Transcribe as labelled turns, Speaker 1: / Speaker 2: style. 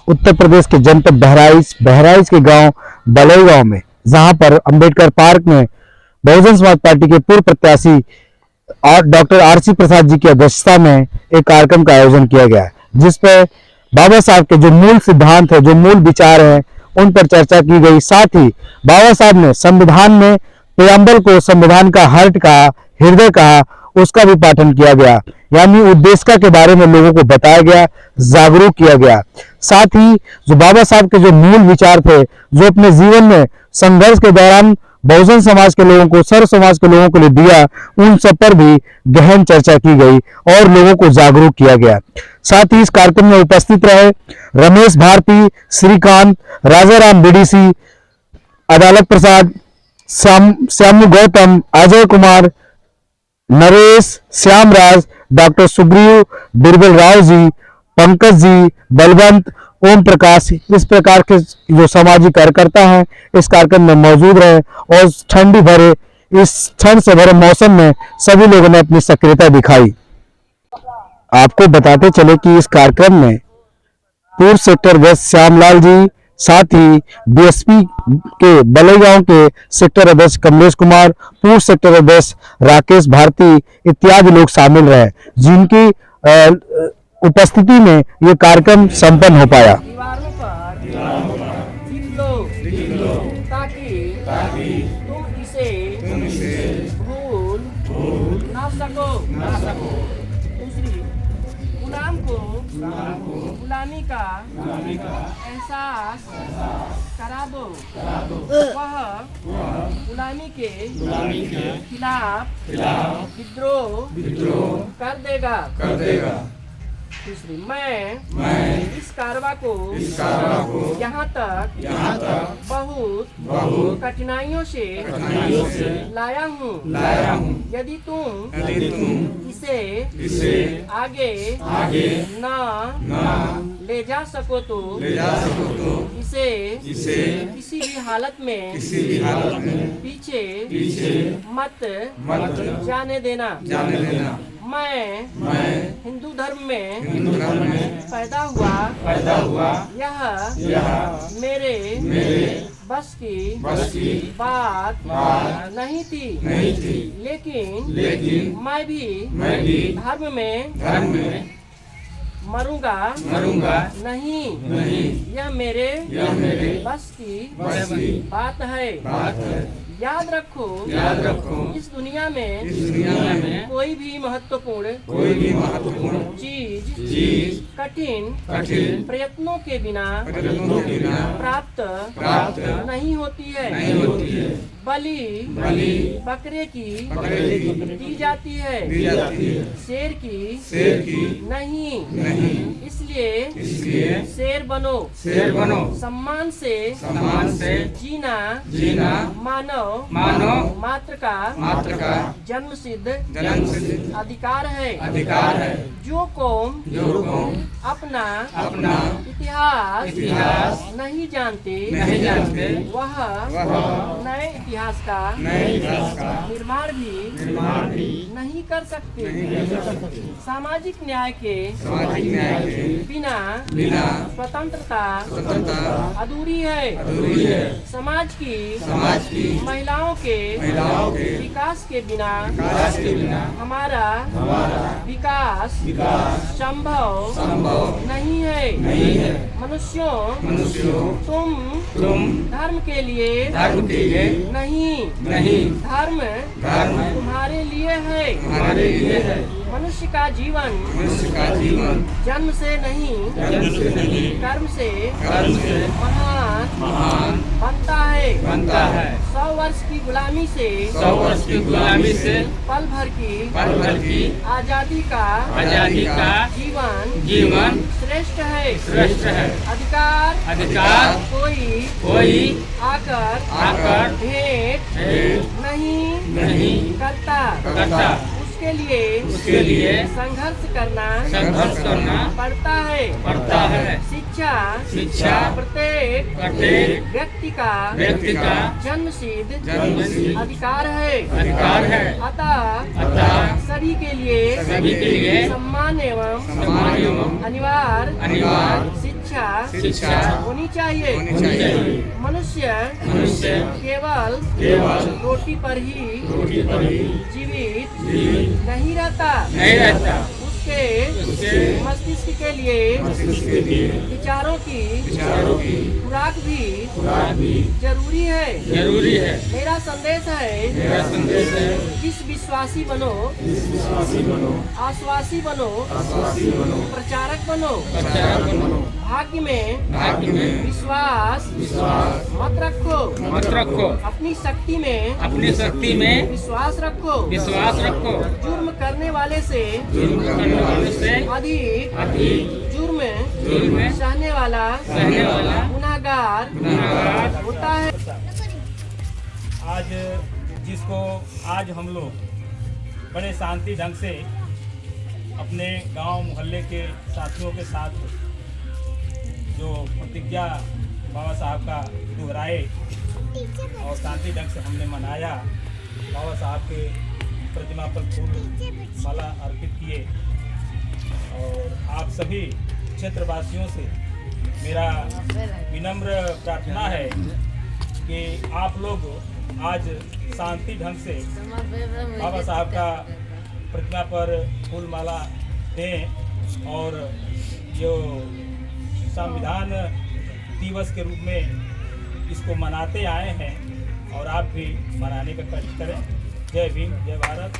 Speaker 1: उत्तर प्रदेश के जनपद बहराइच के गांव बलई गांव में, जहां पर अंबेडकर पार्क में बहुजन समाज पार्टी के पूर्व प्रत्याशी और डॉक्टर आरसी प्रसाद जी की अध्यक्षता में एक कार्यक्रम का आयोजन किया गया, जिस पर बाबा साहब के जो मूल सिद्धांत है, जो मूल विचार है, उन पर चर्चा की गई। साथ ही बाबा साहब ने संविधान में प्रेम्बल को संविधान का हार्ट कहा, हृदय कहा, उसका भी पाठन किया गया, यानी उद्देश्य के बारे में लोगों को बताया गया, जागरूक किया गया। साथ ही जो बाबा साहब के जो मूल विचार थे, जो अपने जीवन में संघर्ष के दौरान बहुजन समाज के लोगों को, सर्व समाज के लोगों को लिए दिया, उन सब पर भी गहन चर्चा की गई और लोगों को जागरूक किया गया। साथ ही इस कार्यक्रम में उपस्थित रहे रमेश भारती, श्रीकांत, राजाराम बीडीसी, अदालत प्रसाद, श्यामू गौतम, अजय कुमार, नरेश, श्यामराज, डॉक्टर सुग्रीव, बिरबल राव जी, पंकज जी, बलवंत, ओम प्रकाश, इस प्रकार के जो सामाजिक कार्यकर्ता हैं इस कार्यक्रम में मौजूद रहे और ठंड से भरे मौसम में सभी लोगों ने अपनी सक्रियता दिखाई। आपको बताते चले कि इस कार्यक्रम में पूर्व सेक्टर अध्यक्ष श्यामलाल जी, साथ ही बीएसपी के बलई गांव के सेक्टर अध्यक्ष कमलेश कुमार, पूर्व सेक्टर अध्यक्ष राकेश भारती इत्यादि लोग शामिल रहे, जिनकी उपस्थिति में ये कार्यक्रम संपन्न हो पाया।
Speaker 2: ताकि तुम इसे भूल ना सको। दूसरी, गुलाम को गुलामी का एहसास करा दो। वह गुलामी के खिलाफ विद्रोह कर देगा। तीसरी, मैं इस कारवा को यहाँ तक बहुत कठिनाइयों से लाया हूँ। यदि तुम इसे आगे न ले जा सको तो इसे किसी भी हालत में पीछे मत जाने देना। मैं हिंदू धर्म में पैदा हुआ। यह मेरे बस की बात नहीं थी, लेकिन मैं भी धर्म में मरूंगा नहीं। यह मेरे बस की बात है। याद रखो इस दुनिया में कोई भी महत्वपूर्ण चीज कठिन प्रयत्नों के बिना प्राप्त नहीं होती है। बलि बकरे की दी जाती है, शेर की नहीं। इसलिए शेर बनो। सम्मान से जीना मानव मात्र का जन्म सिद्ध अधिकार है। जो कौम अपना इतिहास नहीं जानते वह नए इतिहास का निर्माण भी नहीं कर सकते। सामाजिक न्याय के बिना स्वतंत्रता अधूरी है। समाज की महिलाओं के विकास के बिना हमारा विकास संभव नहीं है। मनुष्यों तुम धर्म के लिए नहीं, धर्म तुम्हारे लिए है। मनुष्य का जीवन जन्म से नहीं कर्म से महान बनता है। 100 वर्ष की गुलामी से पल भर की आजादी का जीवन श्रेष्ठ है। अधिकार कोई आकर भेंट नहीं करता। उसके लिए संघर्ष करना पड़ता है। शिक्षा प्रत्येक व्यक्ति का जन्मसिद्ध अधिकार है। अतः सभी के लिए सम्मान एवं अनिवार्य शिक्षा होनी चाहिए। मनुष्य केवल रोटी पर ही जीवित नहीं रहता। उसके मस्तिष्क के लिए विचारों की खुराक भी जरूरी है। मेरा संदेश है जिस विश्वासी बनो, आश्वासी बनो, प्रचारक बनो। भाग्य में विश्वास मत रखो। अपनी शक्ति में विश्वास रखो। जुर्म करने वाले से अधिक जुर्म सहने वाला गुनाहगार होता है।
Speaker 3: आज हम लोग बड़े शांति ढंग से अपने गांव मोहल्ले के साथियों के साथ जो प्रतिज्ञा बाबा साहब का दोहराए और शांति ढंग से हमने मनाया। बाबा साहब के प्रतिमा पर फूल माला अर्पित किए और आप सभी क्षेत्रवासियों से मेरा विनम्र प्रार्थना है कि आप लोग आज शांति ढंग से बाबा साहब का प्रतिमा पर फूल माला दें और जो संविधान दिवस के रूप में इसको मनाते आए हैं और आप भी मनाने का कष्ट करें। जय भीम, जय भारत।